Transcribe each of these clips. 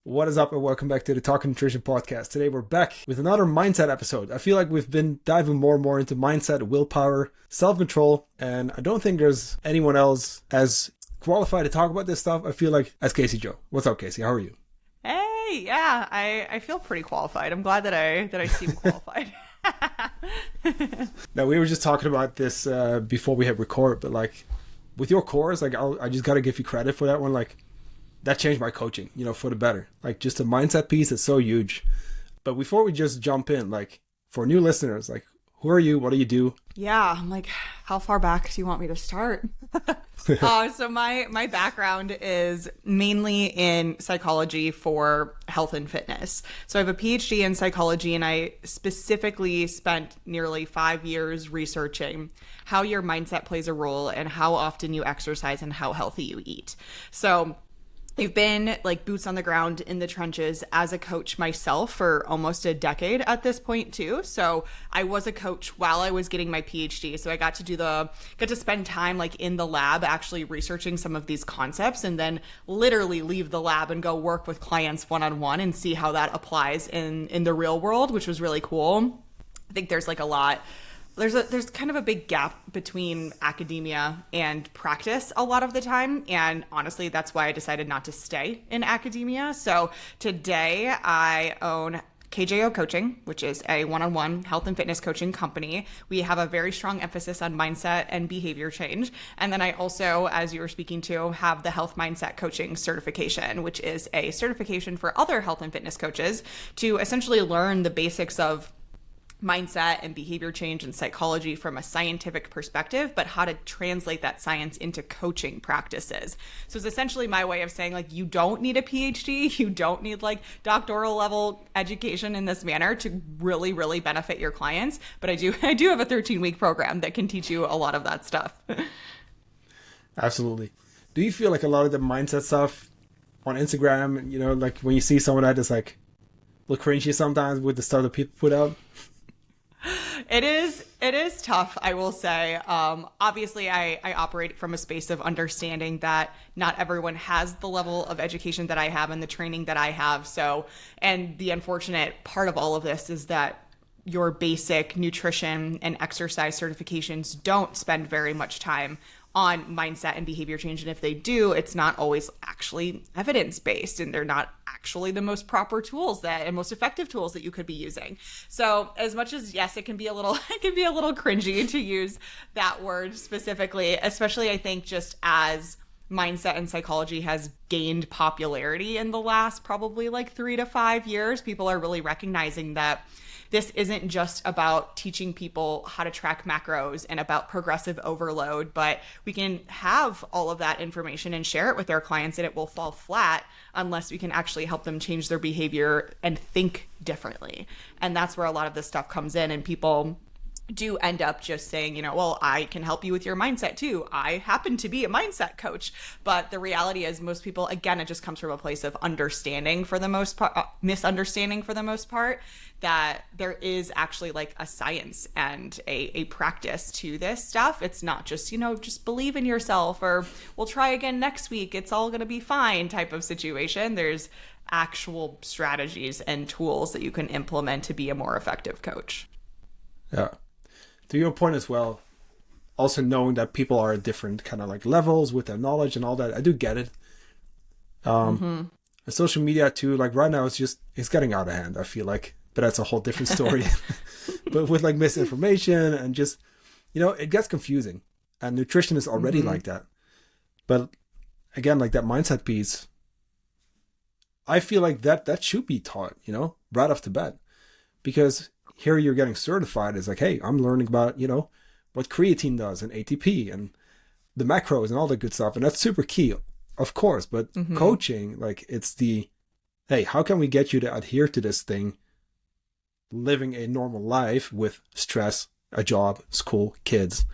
What is up and welcome back to the Talk Nutrition Podcast. Today we're back with another mindset episode. I feel like we've been diving more and more into mindset, willpower, self-control, and I don't think there's anyone else as qualified to talk about this stuff, I feel like, as Kasey Jo. What's up, Kasey? How are you? Hey, yeah, I feel pretty qualified. I'm glad that I seem qualified. Now, we were just talking about this before we hit record, but like with your course, like I just got to give you credit for that one. Like that changed my coaching, for the better. Like just the mindset piece is so huge. But before we just jump in, like for new listeners, like who are you? What do you do? Yeah, I'm like, how far back do you want me to start? So my background is mainly in psychology for health and fitness. So I have a PhD in psychology, and I specifically spent nearly 5 years researching how your mindset plays a role and how often you exercise and how healthy you eat. So I've been like boots on the ground in the trenches as a coach myself for almost a decade at this point too. So I was a coach while I was getting my PhD. So I got to spend time like in the lab actually researching some of these concepts, and then literally leave the lab and go work with clients one-on-one and see how that applies in the real world, which was really cool. I think there's like a lot. There's kind of a big gap between academia and practice a lot of the time. And honestly, that's why I decided not to stay in academia. So today I own KJO Coaching, which is a one-on-one health and fitness coaching company. We have a very strong emphasis on mindset and behavior change. And then I also, as you were speaking to, have the health mindset coaching certification, which is a certification for other health and fitness coaches to essentially learn the basics of mindset and behavior change and psychology from a scientific perspective, but how to translate that science into coaching practices. So it's essentially my way of saying, like, you don't need a PhD, you don't need like doctoral level education in this manner to really, really benefit your clients. But I do have a 13-week program that can teach you a lot of that stuff. Absolutely. Do you feel like a lot of the mindset stuff on Instagram, like when you see someone that is like look cringy sometimes with the stuff that people put out? It is tough, I will say. Obviously, I operate from a space of understanding that not everyone has the level of education that I have and the training that I have. So, and the unfortunate part of all of this is that your basic nutrition and exercise certifications don't spend very much time on mindset and behavior change. And if they do, it's not always actually evidence-based, and they're not actually the most proper tools and most effective tools that you could be using. So as much as, yes, it can be a little cringy to use that word specifically, especially I think just as mindset and psychology has gained popularity in the last probably like 3 to 5 years, people are really recognizing that this isn't just about teaching people how to track macros and about progressive overload, but we can have all of that information and share it with our clients, and it will fall flat unless we can actually help them change their behavior and think differently. And that's where a lot of this stuff comes in, and people do end up just saying, well, I can help you with your mindset too. I happen to be a mindset coach. But the reality is most people, again, it just comes from a place of understanding for the most part, misunderstanding for the most part, that there is actually like a science and a practice to this stuff. It's not just, just believe in yourself or we'll try again next week, it's all going to be fine type of situation. There's actual strategies and tools that you can implement to be a more effective coach. Yeah. To your point as well, also knowing that people are at different kind of like levels with their knowledge and all that, I do get it. And social media too, like right now it's getting out of hand, I feel like, but that's a whole different story. But with like misinformation and just, it gets confusing, and nutrition is already like that. But again, like that mindset piece, I feel like that should be taught, right off the bat, because here you're getting certified as like, hey, I'm learning about, what creatine does and ATP and the macros and all that good stuff. And that's super key, of course. But coaching, like it's hey, how can we get you to adhere to this thing, living a normal life with stress, a job, school, kids,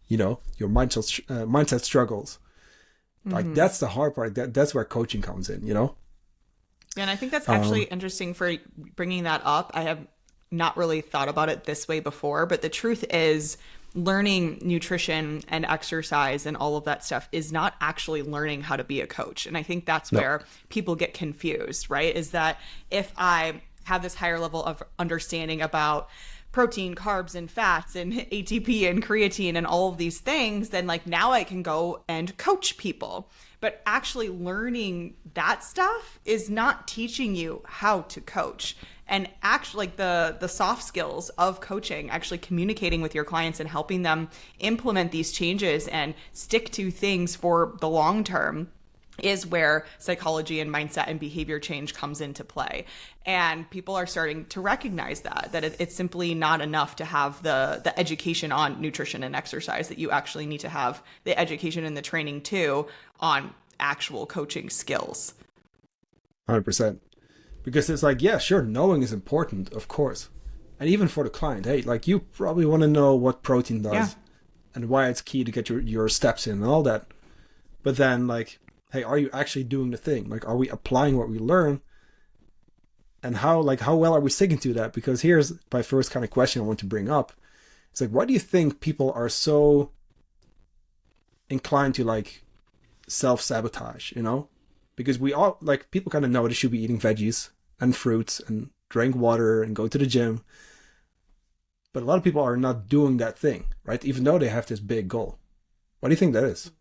your mindset struggles. Like that's the hard part. That's where coaching comes in, And I think that's actually interesting for bringing that up. I have not really thought about it this way before, but the truth is learning nutrition and exercise and all of that stuff is not actually learning how to be a coach. And I think that's where people get confused, right? Is that if I have this higher level of understanding about protein, carbs, and fats, and ATP and creatine and all of these things, then like now I can go and coach people. But actually learning that stuff is not teaching you how to coach. And actually like the soft skills of coaching, actually communicating with your clients and helping them implement these changes and stick to things for the long term, is where psychology and mindset and behavior change comes into play. And people are starting to recognize that it's simply not enough to have the education on nutrition and exercise, that you actually need to have the education and the training too on actual coaching skills. 100%. Because it's like, yeah, sure, knowing is important, of course. And even for the client, hey, like you probably want to know what protein does and why it's key to get your steps in and all that. But then like, hey, are you actually doing the thing? Like, are we applying what we learn? And how well are we sticking to that? Because here's my first kind of question I want to bring up. It's like, why do you think people are so inclined to like self-sabotage, you know? Because we all, like, people kind of know they should be eating veggies and fruits and drink water and go to the gym. But a lot of people are not doing that thing, right? Even though they have this big goal. Why do you think that is?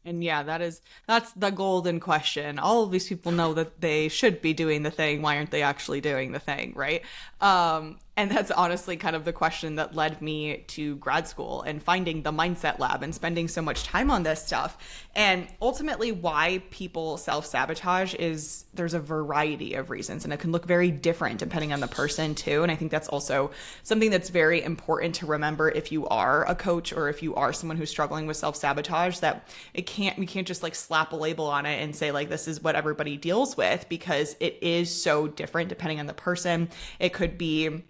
And yeah, that's the golden question. All of these people know that they should be doing the thing. Why aren't they actually doing the thing, right? And that's honestly kind of the question that led me to grad school and finding the Mindset Lab and spending so much time on this stuff. And ultimately why people self-sabotage is there's a variety of reasons, and it can look very different depending on the person too. And I think that's also something that's very important to remember if you are a coach or if you are someone who's struggling with self-sabotage, that we can't just like slap a label on it and say like this is what everybody deals with, because it is so different depending on the person. It could be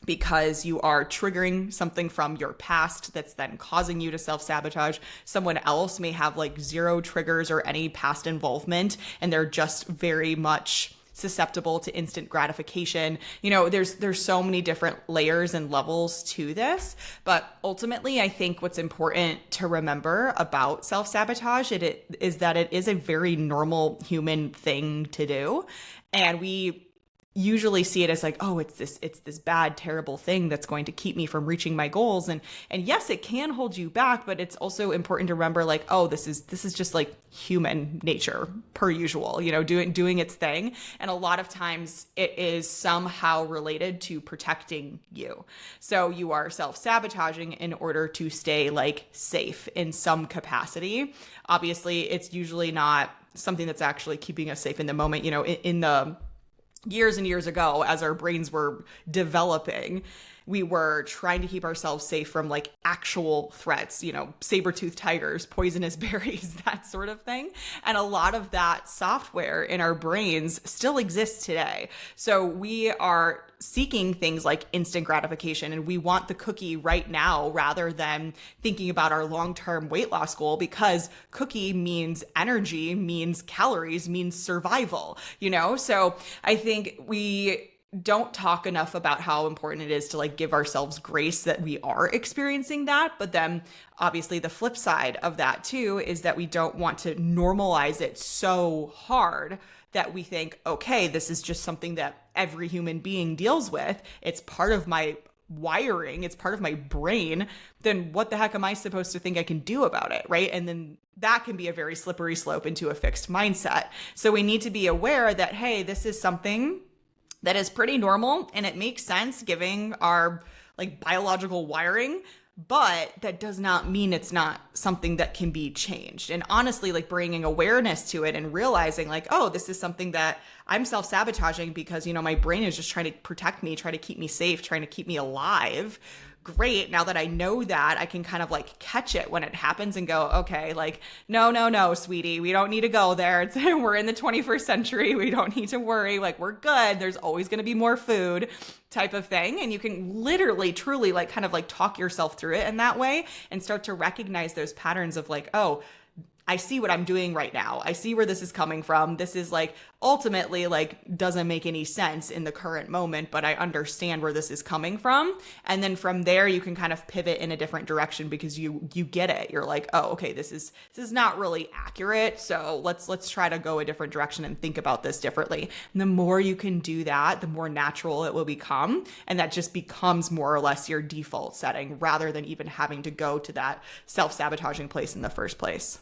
because you are triggering something from your past that's then causing you to self-sabotage. Someone else may have like zero triggers or any past involvement, and they're just very much susceptible to instant gratification. You know, there's so many different layers and levels to this, but ultimately I think what's important to remember about self-sabotage is that it is a very normal human thing to do. And we usually see it as like, oh, it's this bad, terrible thing that's going to keep me from reaching my goals. And yes, it can hold you back, but it's also important to remember like, oh, this is just like human nature per usual, you know, doing its thing. And a lot of times it is somehow related to protecting you. So you are self-sabotaging in order to stay like safe in some capacity. Obviously, it's usually not something that's actually keeping us safe in the moment. You know, in the years and years ago, as our brains were developing, we were trying to keep ourselves safe from like actual threats, you know, saber-toothed tigers, poisonous berries, that sort of thing. And a lot of that software in our brains still exists today. So we are seeking things like instant gratification, and we want the cookie right now rather than thinking about our long-term weight loss goal, because cookie means energy, means calories, means survival, you know? So I think we don't talk enough about how important it is to like give ourselves grace that we are experiencing that. But then obviously the flip side of that too is that we don't want to normalize it so hard that we think, okay, this is just something that every human being deals with. It's part of my wiring. It's part of my brain. Then what the heck am I supposed to think I can do about it, right? And then that can be a very slippery slope into a fixed mindset. So we need to be aware that, hey, this is something that is pretty normal and it makes sense given our like biological wiring, but that does not mean it's not something that can be changed. And honestly, like bringing awareness to it and realizing like, oh, this is something that I'm self-sabotaging because, you know, my brain is just trying to protect me, try to keep me safe, trying to keep me alive. Great. Now that I know that, I can kind of like catch it when it happens and go, okay, like, no, sweetie, we don't need to go there. We're in the 21st century. We don't need to worry. Like, we're good. There's always going to be more food type of thing. And you can literally, truly like kind of like talk yourself through it in that way and start to recognize those patterns of like, oh, I see what I'm doing right now. I see where this is coming from. This is like ultimately like doesn't make any sense in the current moment, but I understand where this is coming from. And then from there you can kind of pivot in a different direction because you get it. You're like, oh, okay, this is not really accurate. So let's try to go a different direction and think about this differently. And the more you can do that, the more natural it will become. And that just becomes more or less your default setting rather than even having to go to that self-sabotaging place in the first place.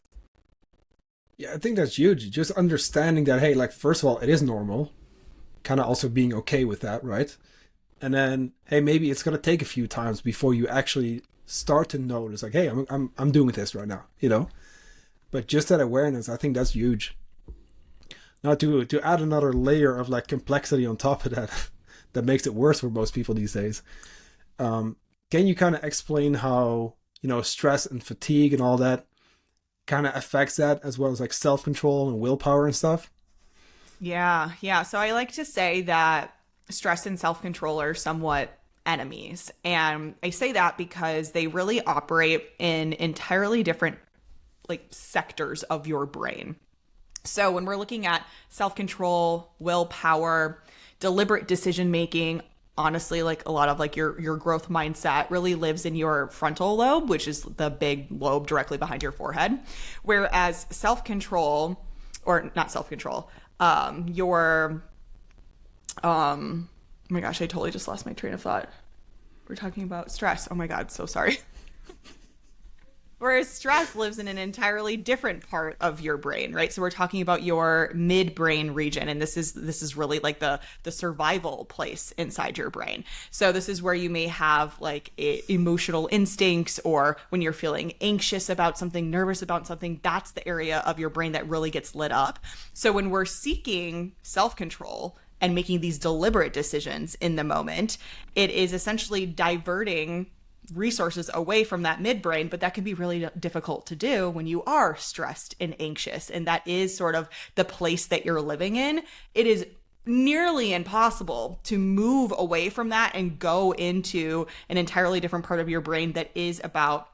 Yeah, I think that's huge. Just understanding that, hey, like, first of all, it is normal. Kind of also being okay with that, right? And then, hey, maybe it's going to take a few times before you actually start to notice, like, hey, I'm doing this right now, you know? But just that awareness, I think that's huge. Now, to add another layer of, like, complexity on top of that, that makes it worse for most people these days, can you kind of explain how, you know, stress and fatigue and all that kind of affects that, as well as like self-control and willpower and stuff? Yeah. So I like to say that stress and self-control are somewhat enemies. And I say that because they really operate in entirely different like sectors of your brain. So when we're looking at self-control, willpower, deliberate decision making, honestly, like a lot of like your growth mindset really lives in your frontal lobe, which is the big lobe directly behind your forehead. Whereas self-control, or not self-control, oh my gosh, I totally just lost my train of thought. We're talking about stress. Oh my God, so sorry. Whereas stress lives in an entirely different part of your brain, right? So we're talking about your midbrain region, and this is really like the survival place inside your brain. So this is where you may have like emotional instincts, or when you're feeling anxious about something, nervous about something, that's the area of your brain that really gets lit up. So when we're seeking self-control and making these deliberate decisions in the moment, it is essentially diverting resources away from that midbrain, but that can be really difficult to do when you are stressed and anxious, and that is sort of the place that you're living in. It is nearly impossible to move away from that and go into an entirely different part of your brain that is about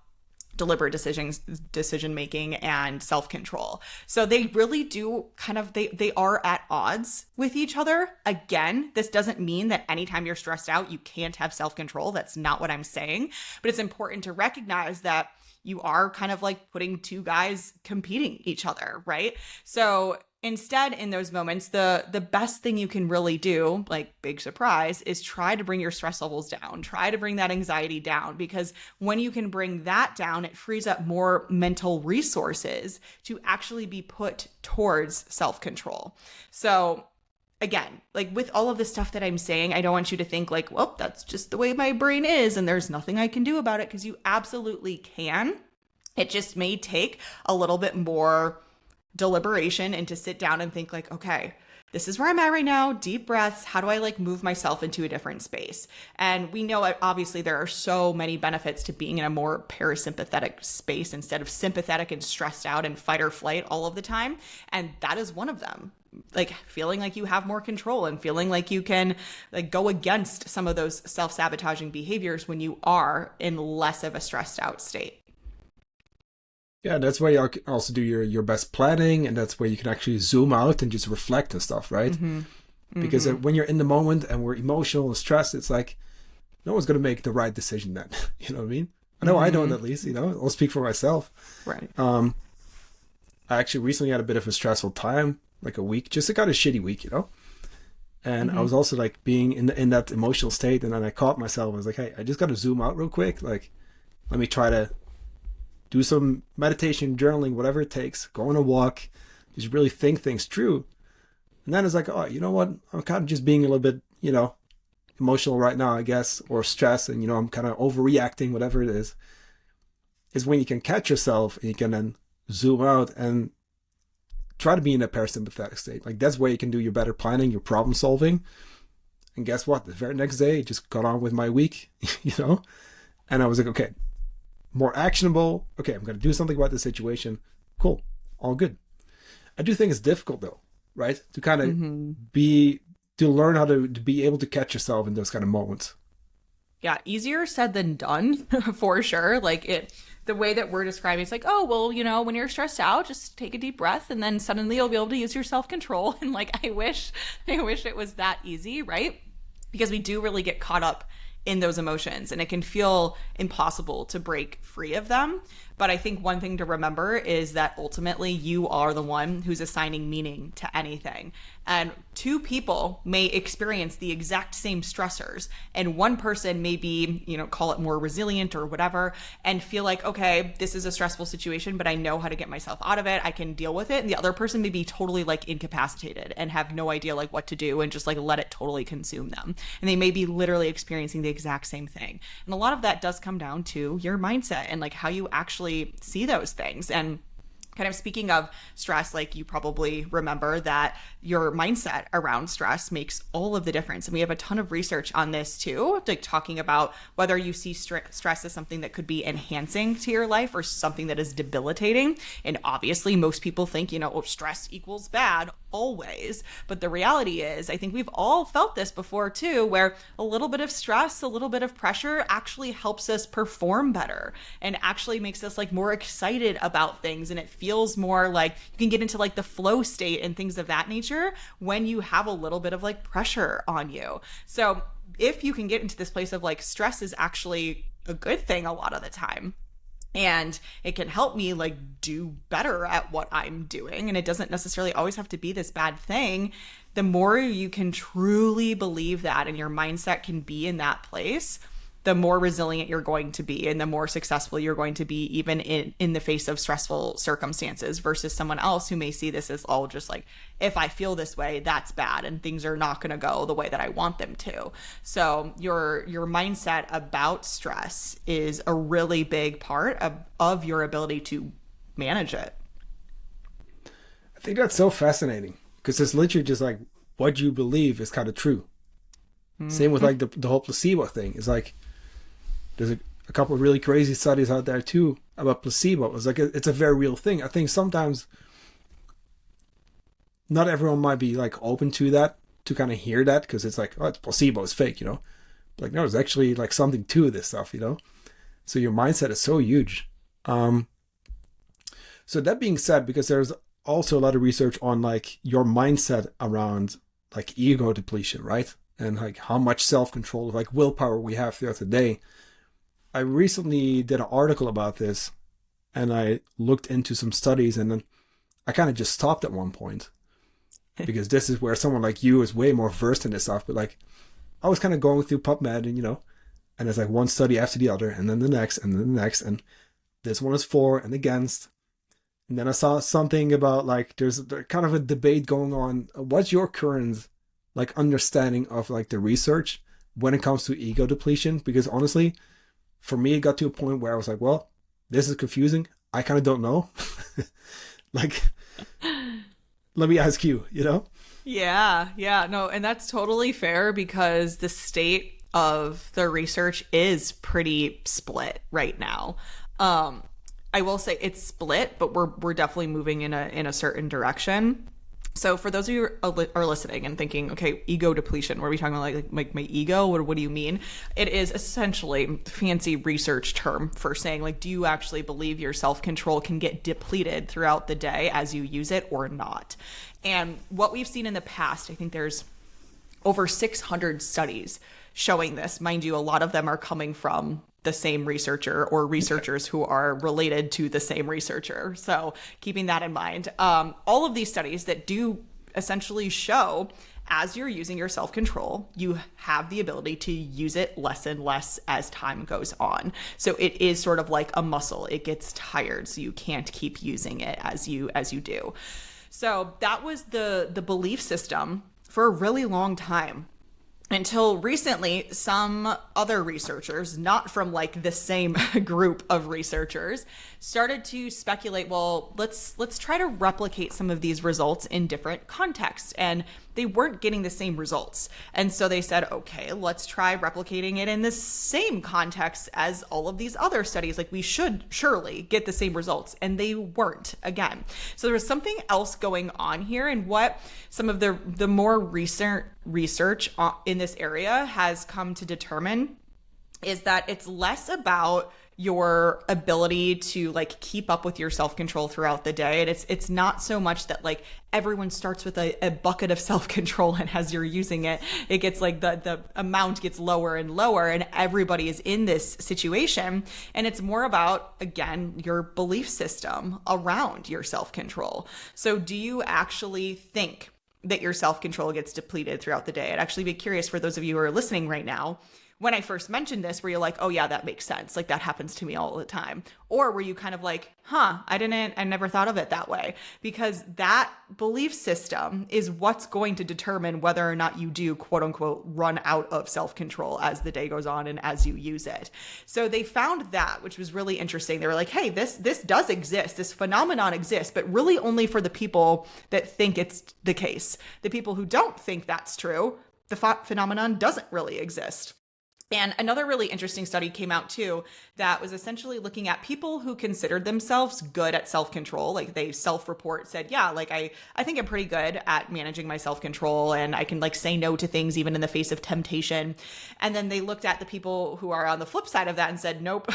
deliberate decision making and self-control. So they really do kind of, they are at odds with each other. Again, this doesn't mean that anytime you're stressed out, you can't have self-control. That's not what I'm saying. But it's important to recognize that you are kind of like putting two guys competing each other, right? So instead, in those moments, the best thing you can really do, like big surprise, is try to bring your stress levels down. Try to bring that anxiety down, because when you can bring that down, it frees up more mental resources to actually be put towards self-control. So again, like with all of the stuff that I'm saying, I don't want you to think like, well, that's just the way my brain is and there's nothing I can do about it, because you absolutely can. It just may take a little bit more deliberation and to sit down and think like, okay, this is where I'm at right now, deep breaths. How do I like move myself into a different space? And we know obviously there are so many benefits to being in a more parasympathetic space instead of sympathetic and stressed out and fight or flight all of the time. And that is one of them. Like feeling like you have more control and feeling like you can like go against some of those self-sabotaging behaviors when you are in less of a stressed out state. Yeah, that's where you also do your best planning, and that's where you can actually zoom out and just reflect and stuff, right? Because when you're in the moment and we're emotional and stressed, it's like no one's going to make the right decision then. You know what I mean? I know I don't, at least, you know, I'll speak for myself. Right. I actually recently had a bit of a stressful time, like a week, just a kind of shitty week, you know? And I was also like being in that emotional state, and then I caught myself. I was like, hey, I just got to zoom out real quick. Like, let me try to do some meditation, journaling, whatever it takes, go on a walk, just really think things through. And then it's like, oh, you know what? I'm kind of just being a little bit, you know, emotional right now, I guess, or stressed, and, you know, I'm kind of overreacting, whatever it is when you can catch yourself and you can then zoom out and try to be in a parasympathetic state. Like, that's where you can do your better planning, your problem solving. And guess what? The very next day, I just got on with my week, you know? And I was like, okay, more actionable. Okay, I'm going to do something about the situation. Cool. All good. I do think it's difficult though, right? To kind of to learn how to be able to catch yourself in those kind of moments. Yeah, easier said than done for sure. Like the way that we're describing, it's like, oh, well, when you're stressed out, just take a deep breath and then suddenly you'll be able to use your self-control. And like, I wish it was that easy, right? Because we do really get caught up in those emotions and it can feel impossible to break free of them. But I think one thing to remember is that ultimately you are the one who's assigning meaning to anything. And two people may experience the exact same stressors, and one person may be, call it more resilient or whatever, and feel like, okay, this is a stressful situation, but I know how to get myself out of it. I can deal with it. And the other person may be totally like incapacitated and have no idea like what to do and just like let it totally consume them. And they may be literally experiencing the exact same thing. And a lot of that does come down to your mindset and like how you actually see those things. And kind of speaking of stress, like you probably remember that your mindset around stress makes all of the difference. And we have a ton of research on this too, like talking about whether you see stress as something that could be enhancing to your life or something that is debilitating. And obviously most people think, stress equals bad always. But the reality is, I think we've all felt this before too, where a little bit of stress, a little bit of pressure actually helps us perform better and actually makes us like more excited about things. And it feels more like you can get into like the flow state and things of that nature when you have a little bit of like pressure on you. So if you can get into this place of like stress is actually a good thing a lot of the time, and it can help me like do better at what I'm doing, and it doesn't necessarily always have to be this bad thing, the more you can truly believe that and your mindset can be in that place, the more resilient you're going to be and the more successful you're going to be even in the face of stressful circumstances, versus someone else who may see this as all just like, if I feel this way, that's bad and things are not going to go the way that I want them to. So your mindset about stress is a really big part of your ability to manage it. I think that's so fascinating because it's literally just like what you believe is kind of true. Mm-hmm. Same with like the whole placebo thing. It's like, there's a couple of really crazy studies out there too about placebo. It's like it's a very real thing. I think sometimes not everyone might be like open to that, to kind of hear that, because it's like, oh, it's placebo, it's fake, But like, no, there's actually like something to this stuff, So your mindset is so huge. So that being said, because there's also a lot of research on like your mindset around like ego depletion, right? And like how much self-control, like willpower we have throughout the day. I recently did an article about this and I looked into some studies, and then I kind of just stopped at one point because this is where someone like you is way more versed in this stuff. But like I was kind of going through PubMed and, and it's like one study after the other and then the next and then the next. And this one is for and against. And then I saw something about like, there's kind of a debate going on. What's your current like understanding of like the research when it comes to ego depletion? Because honestly, for me, it got to a point where I was like, well, this is confusing. I kind of don't know. Like, let me ask you, Yeah, no, and that's totally fair because the state of the research is pretty split right now. I will say it's split, but we're definitely moving in a certain direction. So for those of you who are listening and thinking, okay, ego depletion, what are we talking about? Like my ego? What do you mean? It is essentially a fancy research term for saying, like, do you actually believe your self-control can get depleted throughout the day as you use it or not? And what we've seen in the past, I think there's over 600 studies showing this. Mind you, a lot of them are coming from the same researcher or researchers who are related to the same researcher. So keeping that in mind, all of these studies that do essentially show as you're using your self-control, you have the ability to use it less and less as time goes on. So it is sort of like a muscle. It gets tired, so you can't keep using it as you do. So that was the belief system for a really long time. Until recently, some other researchers, not from like the same group of researchers, started to speculate, well, let's try to replicate some of these results in different contexts. And they weren't getting the same results. And so they said, okay, let's try replicating it in the same context as all of these other studies. Like we should surely get the same results. And they weren't again. So there was something else going on here. And what some of the more recent research in this area has come to determine is that it's less about your ability to like keep up with your self-control throughout the day. And it's not so much that like everyone starts with a bucket of self-control, and as you're using it, it gets like the amount gets lower and lower, and everybody is in this situation. And it's more about, again, your belief system around your self-control. So do you actually think that your self-control gets depleted throughout the day? I'd actually be curious for those of you who are listening right now, when I first mentioned this, were you like, oh yeah, that makes sense. Like that happens to me all the time. Or were you kind of like, I never thought of it that way? Because that belief system is what's going to determine whether or not you do, quote unquote, run out of self-control as the day goes on and as you use it. So they found that, which was really interesting. They were like, hey, this does exist. This phenomenon exists, but really only for the people that think it's the case. The people who don't think that's true, the phenomenon doesn't really exist. And another really interesting study came out too that was essentially looking at people who considered themselves good at self-control. Like they self-report, said, yeah, like I think I'm pretty good at managing my self-control, and I can like say no to things even in the face of temptation. And then they looked at the people who are on the flip side of that and said, nope,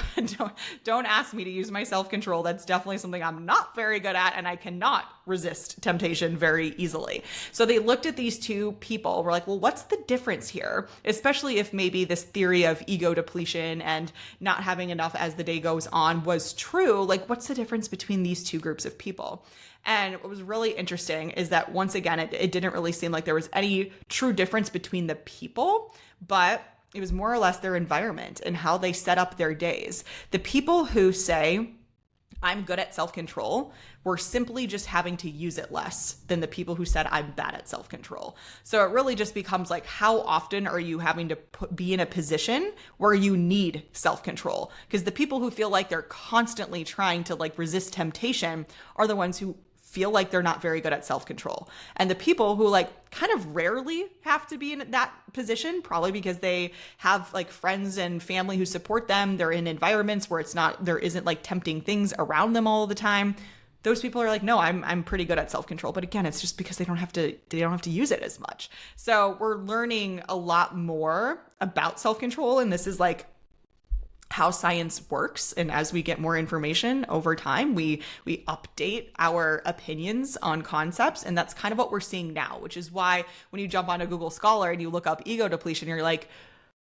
don't ask me to use my self-control. That's definitely something I'm not very good at, and I cannot resist temptation very easily. So they looked at these two people, were like, well, what's the difference here? Especially if maybe this theory of ego depletion and not having enough as the day goes on was true. Like, what's the difference between these two groups of people? And what was really interesting is that once again, it didn't really seem like there was any true difference between the people, but it was more or less their environment and how they set up their days. The people who say, I'm good at self-control, we're simply just having to use it less than the people who said I'm bad at self-control. So it really just becomes like, how often are you having to be in a position where you need self-control? Because the people who feel like they're constantly trying to like resist temptation are the ones who feel like they're not very good at self-control. And the people who like kind of rarely have to be in that position, probably because they have like friends and family who support them, they're in environments where there isn't like tempting things around them all the time. Those people are like, no, I'm pretty good at self-control. But again, it's just because they don't have to use it as much. So we're learning a lot more about self-control, and this is like how science works. And as we get more information over time, we update our opinions on concepts. And that's kind of what we're seeing now, which is why when you jump onto Google Scholar and you look up ego depletion, you're like,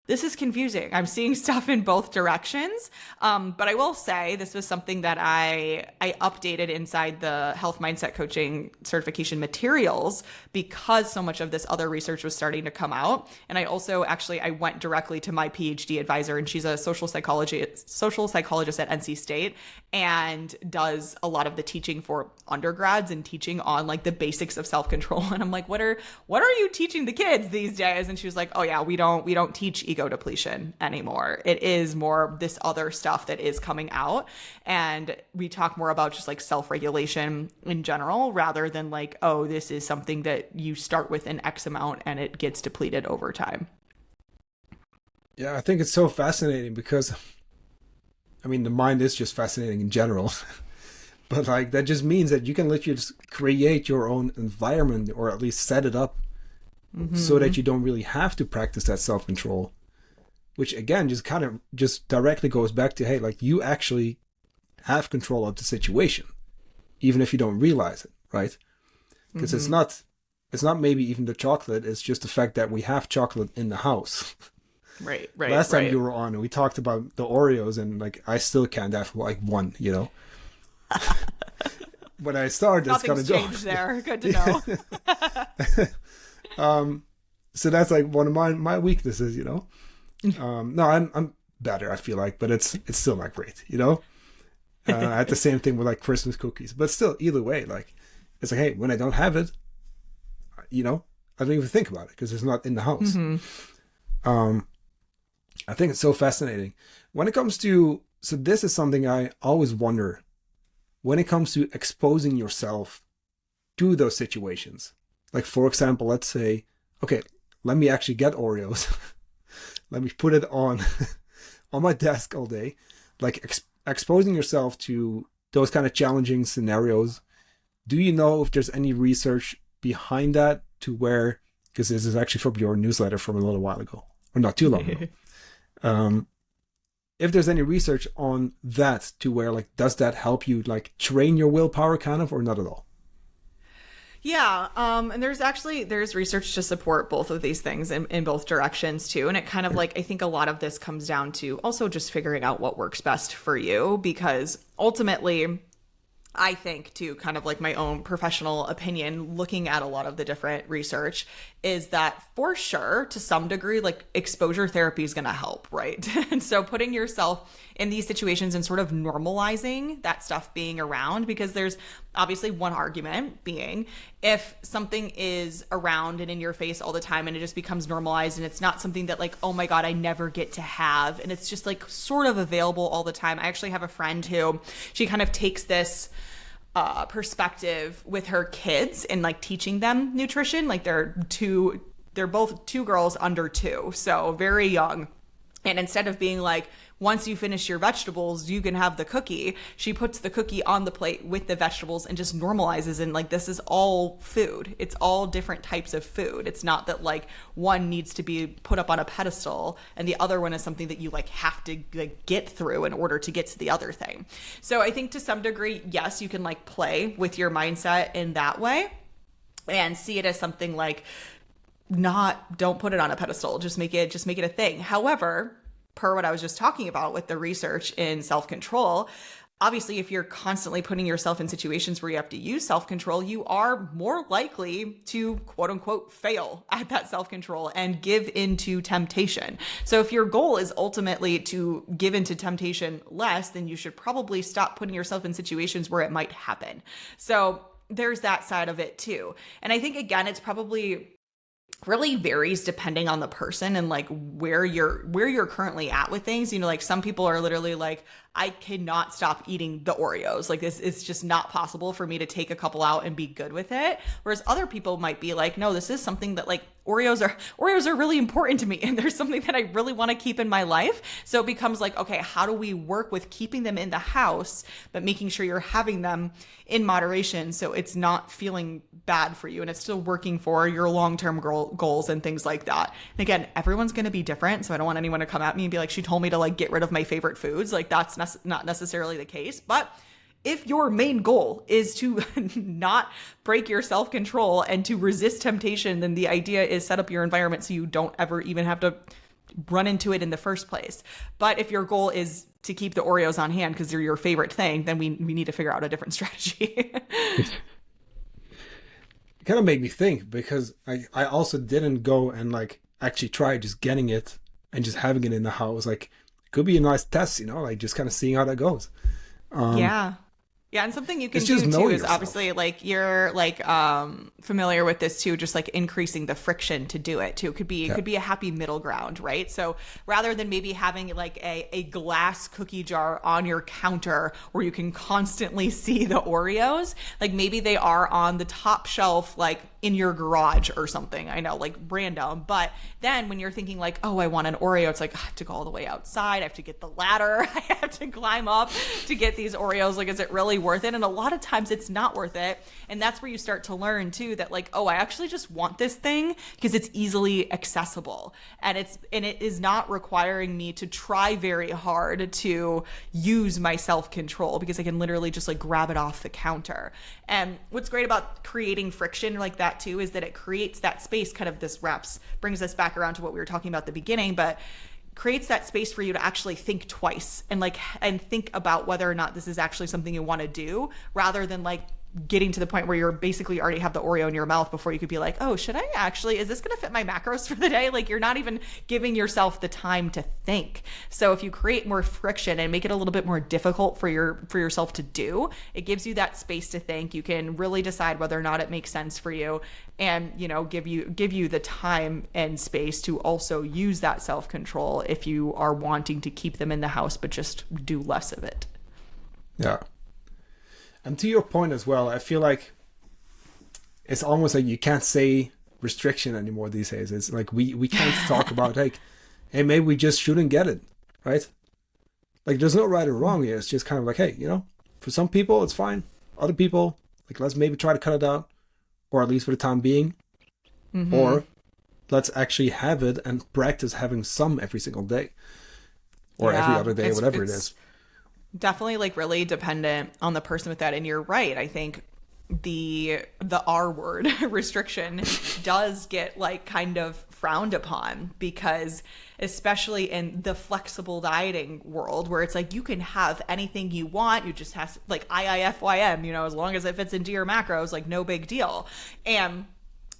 this is confusing. I'm seeing stuff in both directions. But I will say this was something that I updated inside the health mindset coaching certification materials because so much of this other research was starting to come out. And I also I went directly to my PhD advisor, and she's a social psychologist at NC State and does a lot of the teaching for undergrads and teaching on like the basics of self-control. And I'm like, what are you teaching the kids these days? And she was like, oh yeah, we don't teach ego depletion anymore. It is more this other stuff that is coming out. And we talk more about just like self-regulation in general, rather than like, oh, this is something that you start with an X amount and it gets depleted over time. Yeah, I think it's so fascinating because, I mean, the mind is just fascinating in general. But like, that just means that you can literally just create your own environment, or at least set it up so that you don't really have to practice that self-control. Which again, just directly goes back to, hey, like you actually have control of the situation, even if you don't realize it, right? Because it's not maybe even the chocolate, it's just the fact that we have chocolate in the house. Right. Last time you were on, we talked about the Oreos, and like I still can't have like one, you know. When I started, it's kind of changed there. Good to know. So that's like one of my weaknesses, you know. No, I'm better, I feel like, but it's still not great, you know. I had the same thing with like Christmas cookies, but still, either way, like it's like, hey, when I don't have it, you know, I don't even think about it because it's not in the house. I think it's so fascinating when it comes to. So this is something I always wonder when it comes to exposing yourself to those situations. Like, for example, let's say, okay, let me actually get Oreos. Let me put it on my desk all day. Like exposing yourself to those kind of challenging scenarios. Do you know if there's any research behind that to where, because this is actually from your newsletter from a little while ago, or not too long ago. if there's any research on that, to where like, does that help you like train your willpower kind of, or not at all? Yeah, and there's research to support both of these things in both directions too. And it kind of like, I think a lot of this comes down to also just figuring out what works best for you, because ultimately, I think, to kind of like my own professional opinion, looking at a lot of the different research, is that for sure, to some degree, like exposure therapy is going to help, right? And so putting yourself in these situations and sort of normalizing that stuff being around, because there's obviously one argument being, if something is around and in your face all the time and it just becomes normalized and it's not something that like, oh my God, I never get to have, and it's just like sort of available all the time. I actually have a friend who, she kind of takes this perspective with her kids and like teaching them nutrition. Like they're both two girls under 2, so very young. And instead of being like, once you finish your vegetables, you can have the cookie, she puts the cookie on the plate with the vegetables and just normalizes, and like, this is all food. It's all different types of food. It's not that like one needs to be put up on a pedestal and the other one is something that you like have to like get through in order to get to the other thing. So I think to some degree, yes, you can like play with your mindset in that way and see it as something like, don't put it on a pedestal, just make it a thing. However, per what I was just talking about with the research in self-control, obviously, if you're constantly putting yourself in situations where you have to use self-control, you are more likely to quote unquote fail at that self-control and give into temptation. So if your goal is ultimately to give into temptation less, then you should probably stop putting yourself in situations where it might happen. So there's that side of it too. And I think, again, it's probably really varies depending on the person and like where you're currently at with things. You know, like some people are literally like, I cannot stop eating the Oreos. Like this, it's just not possible for me to take a couple out and be good with it. Whereas other people might be like, no, this is something that like Oreos are really important to me. And there's something that I really want to keep in my life. So it becomes like, okay, how do we work with keeping them in the house, but making sure you're having them in moderation so it's not feeling bad for you and it's still working for your long-term goals and things like that. And again, everyone's going to be different. So I don't want anyone to come at me and be like, she told me to like get rid of my favorite foods. Like that's not necessarily the case. But if your main goal is to not break your self-control and to resist temptation, then the idea is set up your environment so you don't ever even have to run into it in the first place. But if your goal is to keep the Oreos on hand because they're your favorite thing, then we need to figure out a different strategy. It kind of made me think, because I also didn't go and like actually try just getting it and just having it in the house. Like, could be a nice test, you know, like just kind of seeing how that goes. Yeah, and something you can do too is obviously like you're like familiar with this too, just like increasing the friction to do it too. It could be a happy middle ground, right? So rather than maybe having like a glass cookie jar on your counter where you can constantly see the Oreos, like maybe they are on the top shelf, like in your garage or something. I know, like random. But then when you're thinking like, oh, I want an Oreo, it's like, I have to go all the way outside. I have to get the ladder. I have to climb up to get these Oreos. Like, is it really worth it? And a lot of times it's not worth it. And that's where you start to learn too, that like, oh, I actually just want this thing because it's easily accessible. And it is not requiring me to try very hard to use my self-control, because I can literally just like grab it off the counter. And what's great about creating friction like that too is that it creates that space, kind of brings us back around to what we were talking about at the beginning, but creates that space for you to actually think twice and think about whether or not this is actually something you want to do, rather than like getting to the point where you're basically already have the Oreo in your mouth before you could be like, oh, is this going to fit my macros for the day? Like, you're not even giving yourself the time to think. So if you create more friction and make it a little bit more difficult for yourself to do, it gives you that space to think. You can really decide whether or not it makes sense for you, and, you know, give you the time and space to also use that self-control if you are wanting to keep them in the house, but just do less of it. Yeah. And to your point as well, I feel like it's almost like you can't say restriction anymore these days. It's like we can't talk about like, hey, maybe we just shouldn't get it, right? Like, there's no right or wrong here. It's just kind of like, hey, you know, for some people it's fine. Other people, like, let's maybe try to cut it out, or at least for the time being. Mm-hmm. Or let's actually have it and practice having some every single day. or every other day, whatever it is. Definitely like really dependent on the person with that. And you're right. I think the R word restriction does get like kind of frowned upon, because especially in the flexible dieting world where it's like you can have anything you want, you just have to, like IIFYM, you know, as long as it fits into your macros, like no big deal. And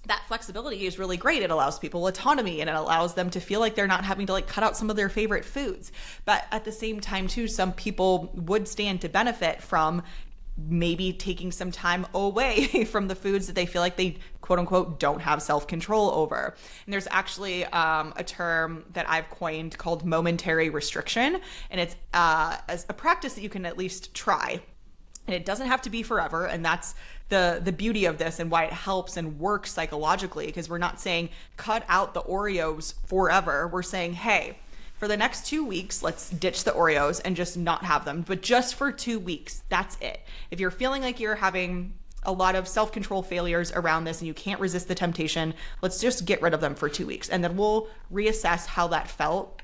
that flexibility is really great. It allows people autonomy, and it allows them to feel like they're not having to like cut out some of their favorite foods. But at the same time too, some people would stand to benefit from maybe taking some time away from the foods that they feel like they quote unquote don't have self-control over. And there's actually a term that I've coined called momentary restriction, and it's as a practice that you can at least try. And it doesn't have to be forever, and that's the beauty of this and why it helps and works psychologically, because we're not saying cut out the Oreos forever. We're saying, hey, for the next 2 weeks, let's ditch the Oreos and just not have them, but just for 2 weeks. That's it. If you're feeling like you're having a lot of self-control failures around this and you can't resist the temptation, let's just get rid of them for 2 weeks. And then we'll reassess how that felt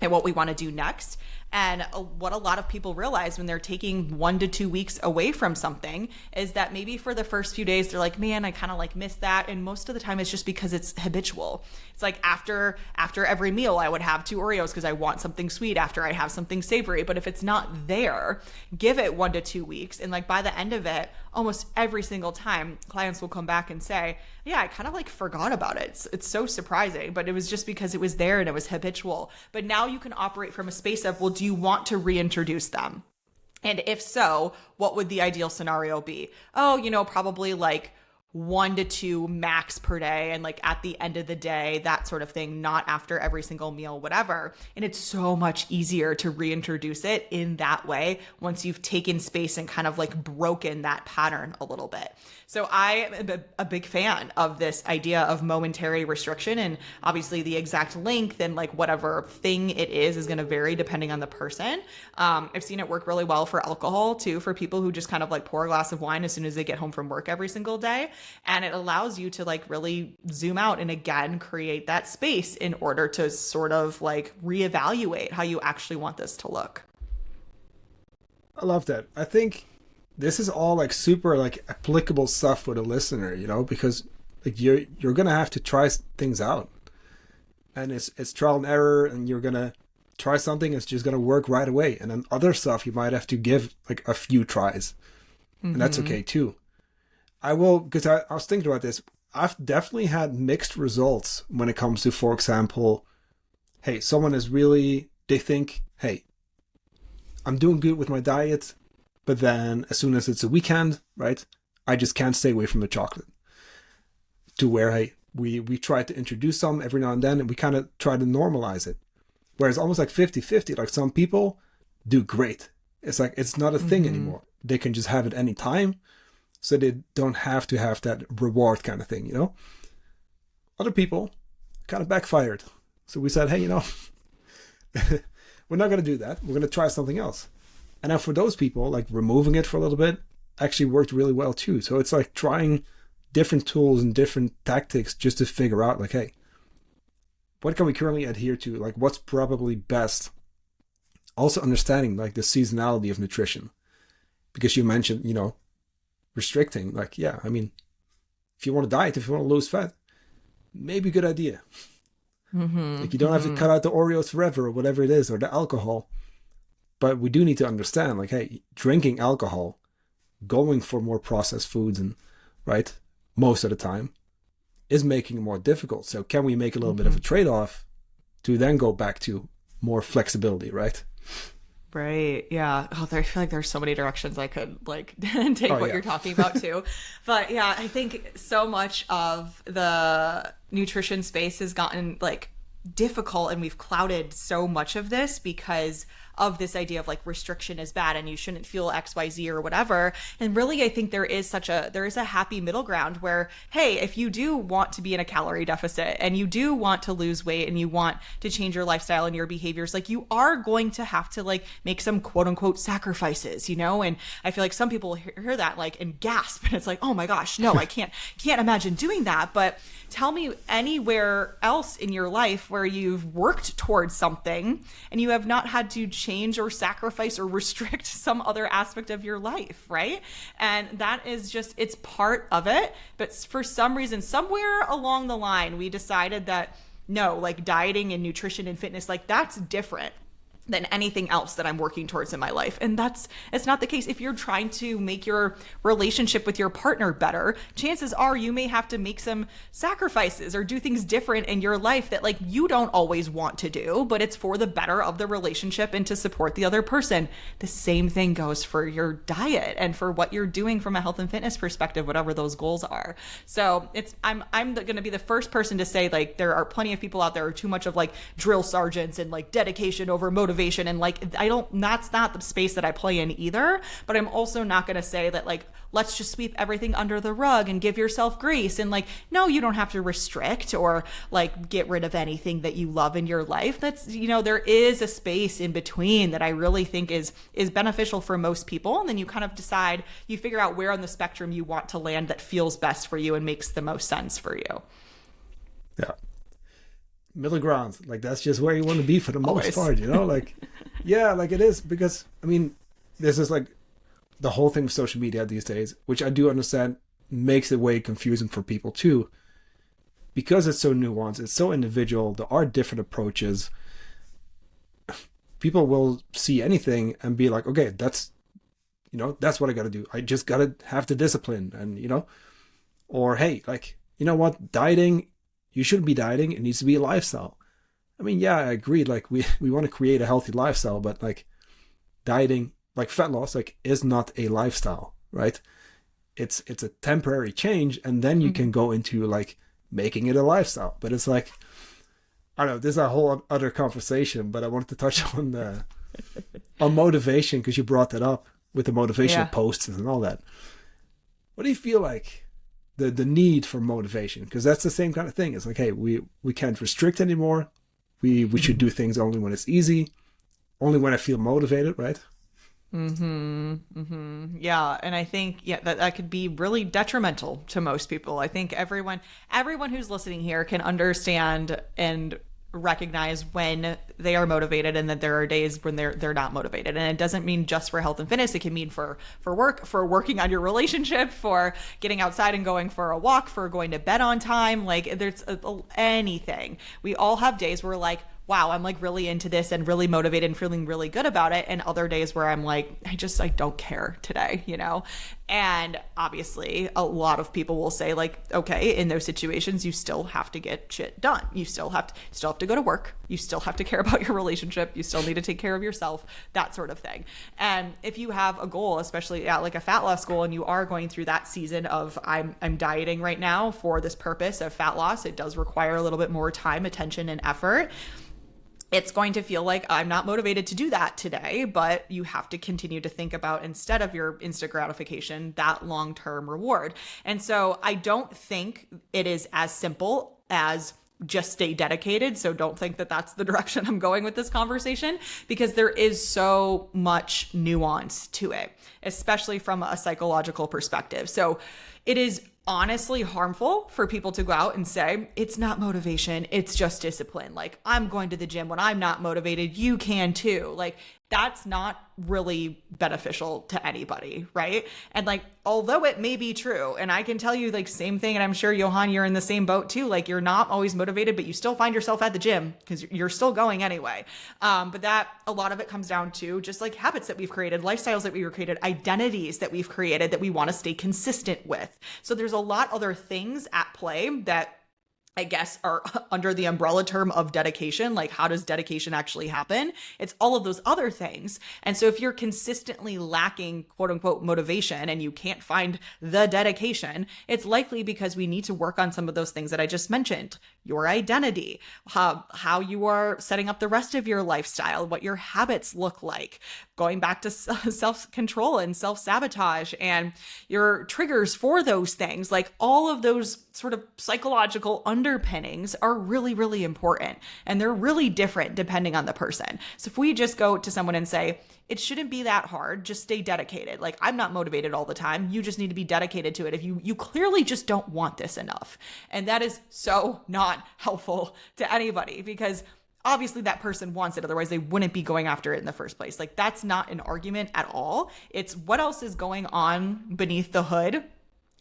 and what we want to do next. And what a lot of people realize when they're taking 1 to 2 weeks away from something is that maybe for the first few days, they're like, man, I kind of like miss that. And most of the time it's just because it's habitual. It's like after every meal, I would have 2 Oreos because I want something sweet after I have something savory. But if it's not there, give it 1 to 2 weeks. And like by the end of it, almost every single time clients will come back and say, yeah, I kind of like forgot about it. It's so surprising, but it was just because it was there and it was habitual. But now you can operate from a space of, well, do you want to reintroduce them? And if so, what would the ideal scenario be? Oh, you know, probably like 1 to 2 max per day. And like at the end of the day, that sort of thing, not after every single meal, whatever. And it's so much easier to reintroduce it in that way once you've taken space and kind of like broken that pattern a little bit. So I am a big fan of this idea of momentary restriction, and obviously the exact length and like whatever thing it is going to vary depending on the person. I've seen it work really well for alcohol too, for people who just kind of like pour a glass of wine as soon as they get home from work every single day. And it allows you to like really zoom out and again, create that space in order to sort of like reevaluate how you actually want this to look. I love that. I think this is all like super like applicable stuff for the listener, you know, because like you're gonna have to try things out, and it's trial and error, and you're gonna try something, it's just gonna work right away, and then other stuff you might have to give like a few tries, and that's okay too. I will, because I was thinking about this. I've definitely had mixed results when it comes to, for example, hey, someone is really, they think, hey, I'm doing good with my diet, but then as soon as it's a weekend, right, I just can't stay away from the chocolate. To where, hey, we try to introduce some every now and then, and we kind of try to normalize it. Whereas almost like 50-50, like some people do great. It's like, it's not a thing anymore. They can just have it any time, so they don't have to have that reward kind of thing, you know? Other people kind of backfired. So we said, hey, you know, we're not going to do that. We're going to try something else. And now for those people, like removing it for a little bit actually worked really well too. So it's like trying different tools and different tactics just to figure out like, hey, what can we currently adhere to? Like what's probably best? Also understanding like the seasonality of nutrition. Because you mentioned, you know, restricting, like, yeah, I mean, if you want to diet, if you want to lose fat, maybe a good idea. Like you don't have to cut out the Oreos forever or whatever it is, or the alcohol. But we do need to understand, like, hey, drinking alcohol, going for more processed foods, and right, most of the time, is making it more difficult. So can we make a little bit of a trade-off to then go back to more flexibility, right? Right. Yeah. Oh, I feel like there's so many directions I could like take what you're talking about too. But yeah, I think so much of the nutrition space has gotten like difficult, and we've clouded so much of this because of this idea of like restriction is bad and you shouldn't feel XYZ or whatever. And really, I think there is a happy middle ground where, hey, if you do want to be in a calorie deficit and you do want to lose weight and you want to change your lifestyle and your behaviors, like you are going to have to like make some quote unquote sacrifices, you know? And I feel like some people hear that like and gasp, and it's like, oh my gosh, no, I can't imagine doing that. But tell me anywhere else in your life where you've worked towards something and you have not had to change or sacrifice or restrict some other aspect of your life, right? And that is just, it's part of it. But for some reason, somewhere along the line, we decided that no, like dieting and nutrition and fitness, like that's different than anything else that I'm working towards in my life. And it's not the case. If you're trying to make your relationship with your partner better, chances are you may have to make some sacrifices or do things different in your life that like you don't always want to do, but it's for the better of the relationship and to support the other person. The same thing goes for your diet and for what you're doing from a health and fitness perspective, whatever those goals are. So I'm going to be the first person to say like there are plenty of people out there who are too much of like drill sergeants and like dedication over motivation, and like that's not the space that I play in either. But I'm also not going to say that like let's just sweep everything under the rug and give yourself grace, and like no, you don't have to restrict or like get rid of anything that you love in your life. That's, you know, there is a space in between that I really think is beneficial for most people. And then you kind of decide, you figure out where on the spectrum you want to land that feels best for you and makes the most sense for you. Yeah. Middle ground, like that's just where you want to be for the most part, you know? Like, yeah, like it is, because I mean, this is like the whole thing with social media these days, which I do understand makes it way confusing for people too, because it's so nuanced, it's so individual, there are different approaches. People will see anything and be like, okay, that's what I got to do. I just got to have the discipline, and or hey, like, you know what, dieting, you shouldn't be dieting. It needs to be a lifestyle. I mean, yeah, I agree. Like we want to create a healthy lifestyle, but like dieting, like fat loss, like is not a lifestyle, right? It's a temporary change, and then you can go into like making it a lifestyle. But it's like, I don't know, this is a whole other conversation, but I wanted to touch on on motivation, because you brought that up with the motivational posts and all that. What do you feel like the need for motivation? Because that's the same kind of thing. It's like, hey, we can't restrict anymore. We should do things only when it's easy, only when I feel motivated, right? Yeah, and I think that could be really detrimental to most people. I think everyone who's listening here can understand and recognize when they are motivated and that there are days when they're not motivated. And it doesn't mean just for health and fitness. It can mean for work, for working on your relationship, for getting outside and going for a walk, for going to bed on time. Like there's anything. We all have days where we're like, wow, I'm like really into this and really motivated and feeling really good about it. And other days where I'm like, I don't care today, And obviously a lot of people will say like, okay, in those situations, you still have to get shit done. You still have to go to work. You still have to care about your relationship. You still need to take care of yourself, that sort of thing. And if you have a goal, especially like a fat loss goal, and you are going through that season of I'm dieting right now for this purpose of fat loss, it does require a little bit more time, attention, and effort. It's going to feel like I'm not motivated to do that today, but you have to continue to think about, instead of your instant gratification, that long-term reward. And so I don't think it is as simple as just stay dedicated. So don't think that that's the direction I'm going with this conversation, because there is so much nuance to it, especially from a psychological perspective. So it is honestly harmful for people to go out and say, it's not motivation, it's just discipline. Like, I'm going to the gym when I'm not motivated, you can too. Like, that's not really beneficial to anybody, right? And like, although it may be true, and I can tell you like same thing, and I'm sure Johan, you're in the same boat too. Like, you're not always motivated, but you still find yourself at the gym because you're still going anyway. But that, a lot of it comes down to just like habits that we've created, lifestyles that we've created, identities that we've created that we want to stay consistent with. So there's a lot other things at play that I guess, are under the umbrella term of dedication. Like, how does dedication actually happen? It's all of those other things. And so if you're consistently lacking quote unquote motivation and you can't find the dedication, it's likely because we need to work on some of those things that I just mentioned. Your identity, how you are setting up the rest of your lifestyle, what your habits look like, going back to self-control and self-sabotage and your triggers for those things. Like, all of those sort of psychological underpinnings are really, really important. And they're really different depending on the person. So if we just go to someone and say, it shouldn't be that hard, just stay dedicated. Like, I'm not motivated all the time. You just need to be dedicated to it. If you clearly just don't want this enough. And that is so not helpful to anybody, because obviously that person wants it. Otherwise they wouldn't be going after it in the first place. Like, that's not an argument at all. It's what else is going on beneath the hood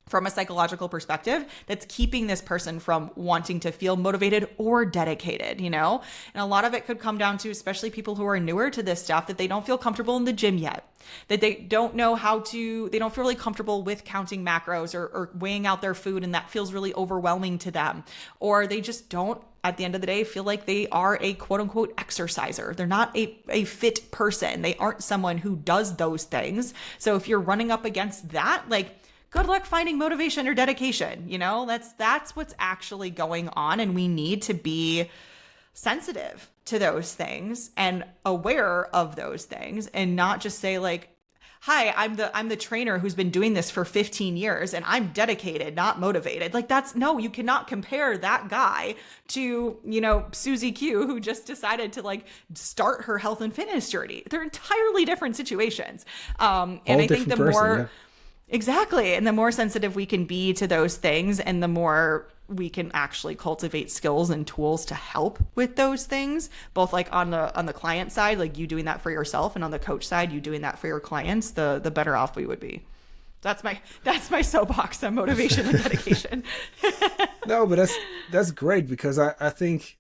from a psychological perspective that's keeping this person from wanting to feel motivated or dedicated, you know? And a lot of it could come down to, especially people who are newer to this stuff, that they don't feel comfortable in the gym yet, that they don't know they don't feel really comfortable with counting macros or weighing out their food, and that feels really overwhelming to them. Or they just don't, at the end of the day, feel like they are a quote unquote exerciser. They're not a fit person. They aren't someone who does those things. So if you're running up against that, like, good luck finding motivation or dedication. You know, that's what's actually going on. And we need to be sensitive to those things and aware of those things, and not just say like, hi, I'm the trainer who's been doing this for 15 years and I'm dedicated, not motivated. Like, no, you cannot compare that guy to, you know, Susie Q, who just decided to like start her health and fitness journey. They're entirely different situations. And I think the more, yeah. Exactly. And the more sensitive we can be to those things, and the more we can actually cultivate skills and tools to help with those things, both like on the client side, like you doing that for yourself, and on the coach side, you doing that for your clients, the better off we would be. That's my soapbox on motivation and dedication. No, but that's great, because I think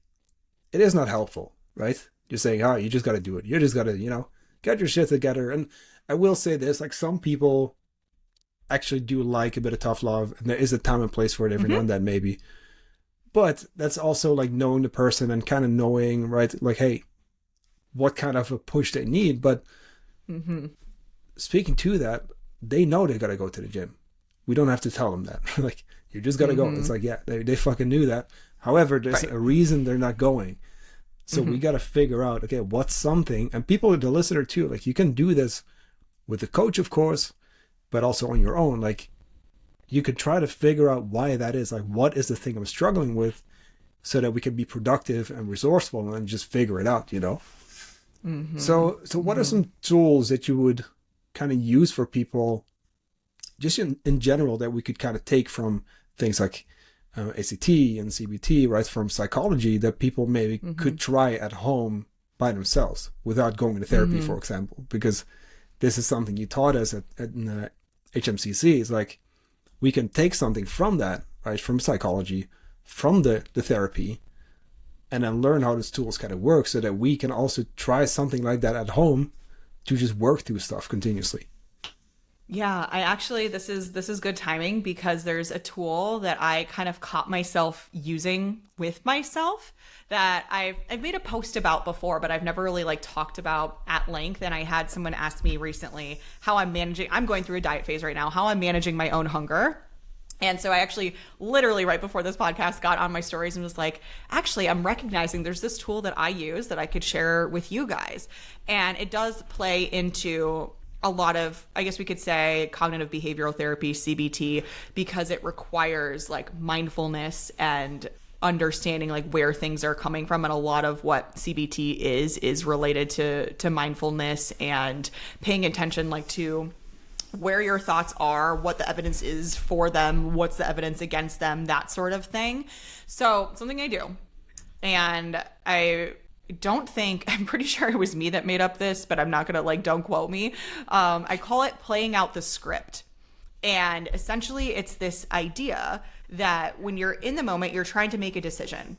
it is not helpful, right? You're saying, oh, you just got to do it. You just got to, you know, get your shit together. And I will say this, like, some people actually do like a bit of tough love, and there is a time and place for it every now and then, maybe. But that's also like knowing the person and kind of knowing, right, like, hey, what kind of a push they need. But speaking to that, they know they got to go to the gym. We don't have to tell them that. Like, you just got to go. It's like, yeah, they fucking knew that. However, there's a reason they're not going. So we got to figure out, okay, what's something, and people, the listener too, like, you can do this with the coach, of course, but also on your own. Like, you could try to figure out why that is. Like, what is the thing I'm struggling with, so that we can be productive and resourceful and just figure it out, you know? So what are some tools that you would kind of use for people, just in general, that we could kind of take from things like ACT and CBT, right, from psychology, that people maybe could try at home by themselves without going to therapy, for example? Because this is something you taught us at HMCC. Is like, we can take something from that, right, from psychology, from the therapy, and then learn how these tools kind of work, so that we can also try something like that at home to just work through stuff continuously. Yeah, I actually, this is good timing, because there's a tool that I kind of caught myself using with myself that I've made a post about before, but I've never really like talked about at length. And I had someone ask me recently how I'm going through a diet phase right now, how I'm managing my own hunger. And so I actually literally right before this podcast got on my stories and was like, actually, I'm recognizing there's this tool that I use that I could share with you guys. And it does play into a lot of, I guess we could say, cognitive behavioral therapy, CBT, because it requires like mindfulness and understanding like where things are coming from. And a lot of what CBT is related to mindfulness and paying attention like to where your thoughts are, what the evidence is for them, what's the evidence against them, that sort of thing. So something I do, and I'm pretty sure it was me that made up this, but I'm not going to like, don't quote me. I call it playing out the script. And essentially it's this idea that when you're in the moment, you're trying to make a decision.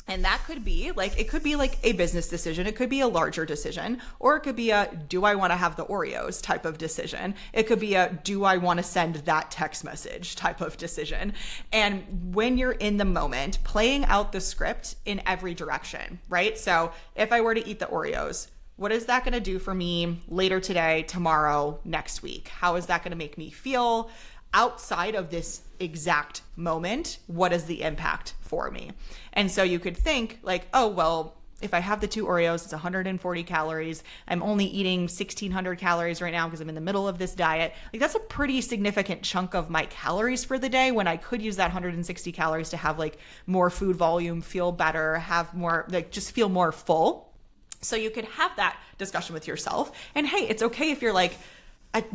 And that could be like, it could be like a business decision. It could be a larger decision, or it could be a, do I want to have the Oreos type of decision? It could be a, do I want to send that text message type of decision? And when you're in the moment, playing out the script in every direction, right? So if I were to eat the Oreos, what is that going to do for me later today, tomorrow, next week? How is that going to make me feel? Outside of this exact moment, what is the impact for me? And so you could think like, oh, well, if I have the 2 Oreos, it's 140 calories. I'm only eating 1,600 calories right now because I'm in the middle of this diet. Like, that's a pretty significant chunk of my calories for the day, when I could use that 160 calories to have like more food volume, feel better, have more, like just feel more full. So you could have that discussion with yourself. And hey, it's okay if you're like,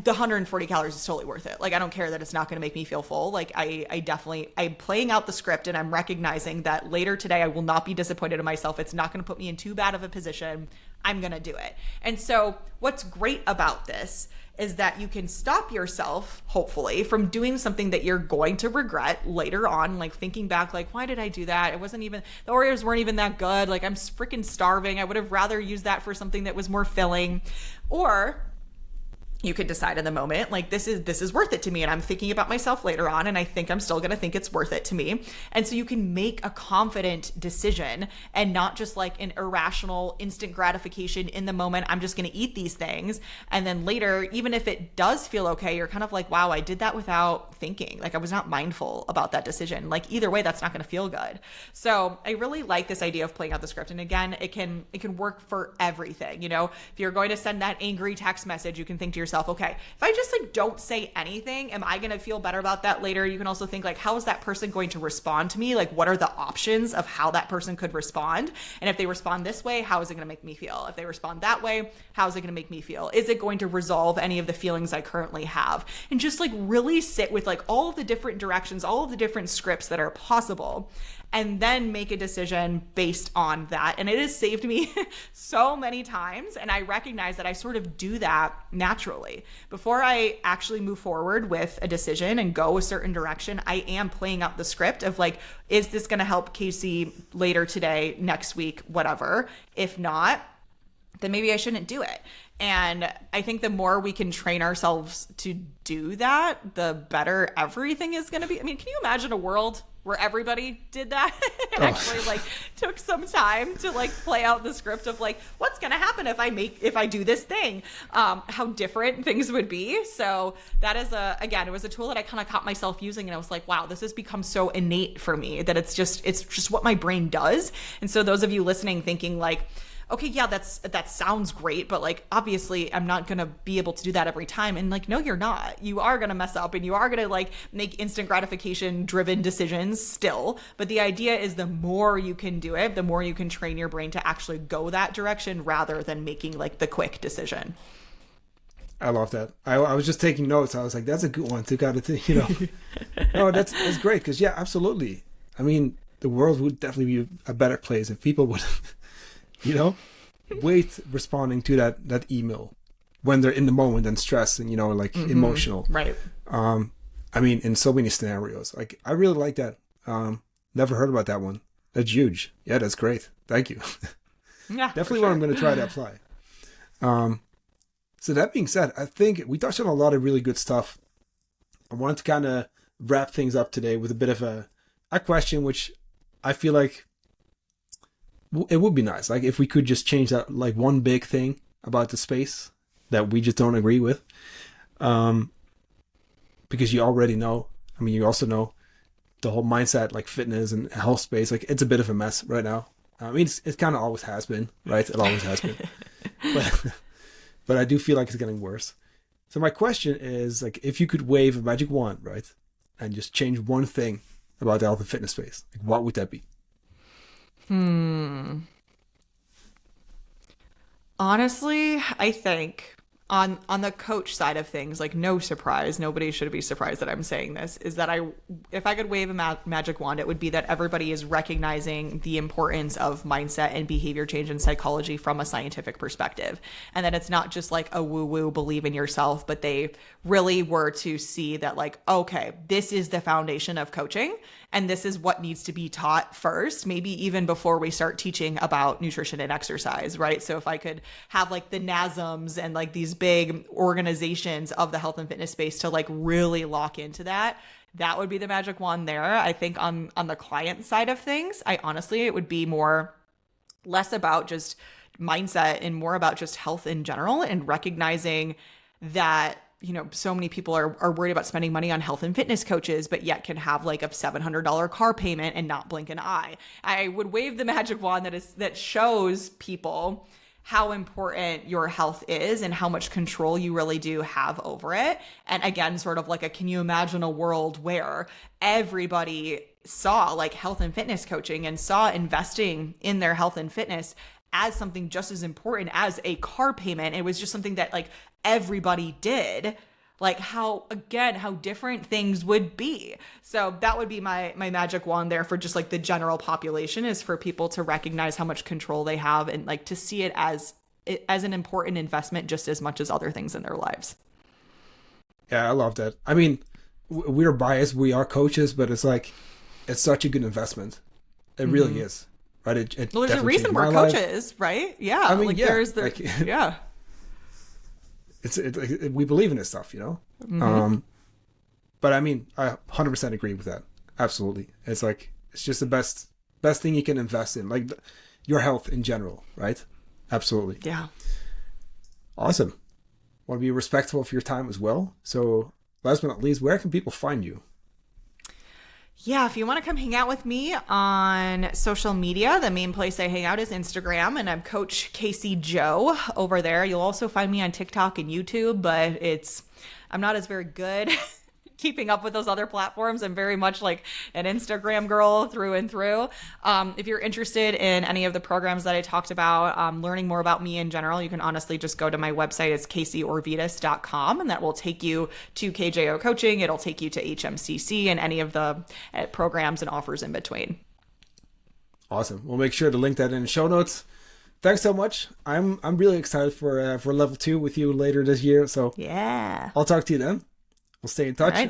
the 140 calories is totally worth it. Like, I don't care that it's not going to make me feel full. Like, I'm playing out the script, and I'm recognizing that later today I will not be disappointed in myself. It's not going to put me in too bad of a position. I'm going to do it. And so what's great about this is that you can stop yourself, hopefully, from doing something that you're going to regret later on, like thinking back, like, why did I do that? It wasn't even, the Oreos weren't even that good. Like, I'm freaking starving. I would have rather used that for something that was more filling. Or you could decide in the moment, like, this is worth it to me. And I'm thinking about myself later on, and I think I'm still going to think it's worth it to me. And so you can make a confident decision, and not just like an irrational instant gratification in the moment. I'm just going to eat these things. And then later, even if it does feel okay, you're kind of like, wow, I did that without thinking. Like, I was not mindful about that decision. Like, either way, that's not going to feel good. So I really like this idea of playing out the script. And again, it can work for everything. You know, if you're going to send that angry text message, you can think to yourself, okay, if I just like don't say anything, am I going to feel better about that later? You can also think like, how is that person going to respond to me? Like, what are the options of how that person could respond? And if they respond this way, how is it going to make me feel? If they respond that way, how is it going to make me feel? Is it going to resolve any of the feelings I currently have? And just like really sit with like all of the different directions, all of the different scripts that are possible, and then make a decision based on that. And it has saved me so many times. And I recognize that I sort of do that naturally. Before I actually move forward with a decision and go a certain direction, I am playing out the script of like, is this going to help Kasey later today, next week, whatever? If not, then maybe I shouldn't do it. And I think the more we can train ourselves to do that, the better everything is going to be. I mean, can you imagine a world where everybody did that and actually like took some time to like play out the script of like, what's going to happen if I do this thing, how different things would be. So that is again, it was a tool that I kind of caught myself using, and I was like, wow, this has become so innate for me that it's just what my brain does. And so those of you listening thinking like, okay, yeah, that sounds great, but like, obviously I'm not going to be able to do that every time. And like, no, you're not. You are going to mess up, and you are going to like make instant gratification driven decisions still. But the idea is the more you can do it, the more you can train your brain to actually go that direction rather than making like the quick decision. I love that. I was just taking notes. I was like, that's a good one to kind of, you know. No, that's great. Because yeah, absolutely. I mean, the world would definitely be a better place if people would you know, wait responding to that email when they're in the moment and stressed and, you know, like emotional. Right. I mean, in so many scenarios. Like, I really like that. Never heard about that one. That's huge. Yeah, that's great. Thank you. Yeah, definitely what I'm going to try to apply. So that being said, I think we touched on a lot of really good stuff. I wanted to kind of wrap things up today with a bit of a question, which I feel like it would be nice, like if we could just change that, like one big thing about the space that we just don't agree with, because you already know. I mean, you also know the whole mindset, like fitness and health space, like it's a bit of a mess right now. I mean, it kind of always has been, right? It always has been, but I do feel like it's getting worse. So my question is, like, if you could wave a magic wand, right, and just change one thing about the health and fitness space, like what would that be? Honestly, I think on the coach side of things, like, no surprise, nobody should be surprised that I'm saying this, is that if I could wave a magic wand, it would be that everybody is recognizing the importance of mindset and behavior change and psychology from a scientific perspective. And that it's not just like a woo-woo believe in yourself, but they really were to see that, like, okay, this is the foundation of coaching. And this is what needs to be taught first, maybe even before we start teaching about nutrition and exercise, right? So if I could have like the NASMs and like these big organizations of the health and fitness space to like really lock into that, that would be the magic wand there. I think on the client side of things, it would be less about just mindset and more about just health in general, and recognizing that, you know, so many people are worried about spending money on health and fitness coaches, but yet can have like a $700 car payment and not blink an eye. I would wave the magic wand that shows people how important your health is and how much control you really do have over it. And again, sort of like can you imagine a world where everybody saw like health and fitness coaching and saw investing in their health and fitness as something just as important as a car payment? It was just something that like everybody did. Like how different things would be. So that would be my magic wand there for just like the general population, is for people to recognize how much control they have and like to see it as an important investment just as much as other things in their lives. Yeah, I love that. I mean, we're biased. We are coaches, but it's like, it's such a good investment. It really is. Right? It Well, there's a reason we're coaches, right? Yeah. I mean, like yeah. Yeah. We believe in this stuff, you know? But I mean, I 100% agree with that. Absolutely. It's like, it's just the best thing you can invest in, like your health in general, right? Absolutely. Yeah. Awesome. Want to be respectful of your time as well. So last but not least, where can people find you? Yeah, if you want to come hang out with me on social media, the main place I hang out is Instagram, and I'm Coach Kasey Jo over there. You'll also find me on TikTok and YouTube, but I'm not as very good keeping up with those other platforms. I'm very much like an Instagram girl through and through. If you're interested in any of the programs that I talked about, learning more about me in general, you can honestly just go to my website. It's KaseyOrvidas.com, and that will take you to KJO Coaching. It'll take you to HMCC and any of the programs and offers in between. Awesome. We'll make sure to link that in the show notes. Thanks so much. I'm really excited for level 2 with you later this year. So yeah, I'll talk to you then. We'll stay in touch. All right.